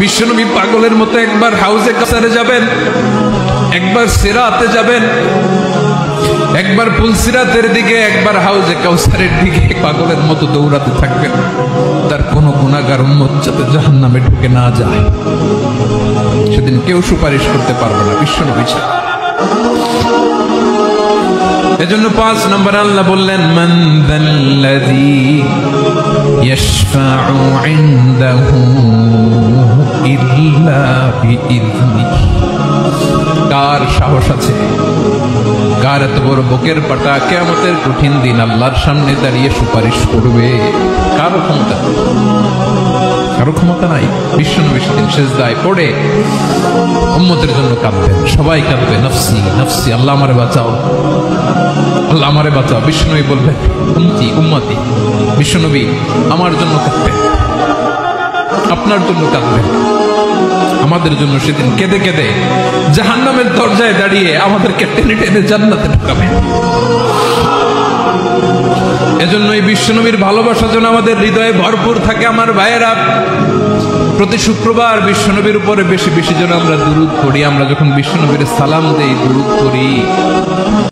বিশ্বনবী পাগলের মতো একবার হাউজে কাসারে যাবেন, একবার সিরাতে যাবেন, একবার পুলসিরাতের দিকে, একবার হাউজে কাউসারের দিকে পাগলের মতো দৌড়াতে থাকবেন। তার কোনো গুনাহগার উম্মত যাতে জাহান্নামে ঢুকে না যায়, সেদিন কেউ সুপারিশ করতে পারবে না বিশ্বনবী ছাড়া। এজন্য 5 নম্বর আল্লাহ বললেন, মান যাল্লাযী ইয়াশফাউ ইনদাহু ইল্লা বিইযনিহি। কার সাহস আছে, কার এত বড় বুকের পাটা কিয়ামতের কঠিন দিন আল্লাহর সামনে দাঁড়িয়ে সুপারিশ করবে? কারো ক্ষমতা, কারো ক্ষমতা নাই। বিশ্বনবী সেদিন সিজদায় পড়ে উম্মতের জন্য কাঁদবেন, সবাই কাঁদবে, নফসি নফসি, আল্লাহ আমারে বাঁচাও, আল্লাহ আমারে বাঁচাও। বিশ্বনবী বলবেন, উম্মতি উম্মতি। বিশ্বনবী আমার জন্য কাঁদবেন, আপনার জন্য কাঁদবেন, আমাদের জন্য সেদিন কেঁদে কেঁদে জাহান্নামের দরজায় দাঁড়িয়ে আমাদেরকে টেনে টেনে জান্নাতে ঢুকাবেন। এজন্য এই বিশ্বনবীর ভালোবাসা যেন আমাদের হৃদয়ে ভরপুর থাকে। আমার ভাইয়েরা, প্রতি শুক্রবার বিশ্বনবীর উপরে বেশি বেশি যেন আমরা দুরূদ পড়ি। আমরা যখন বিশ্বনবীর সালাম দেই, দুরূদ পড়ি,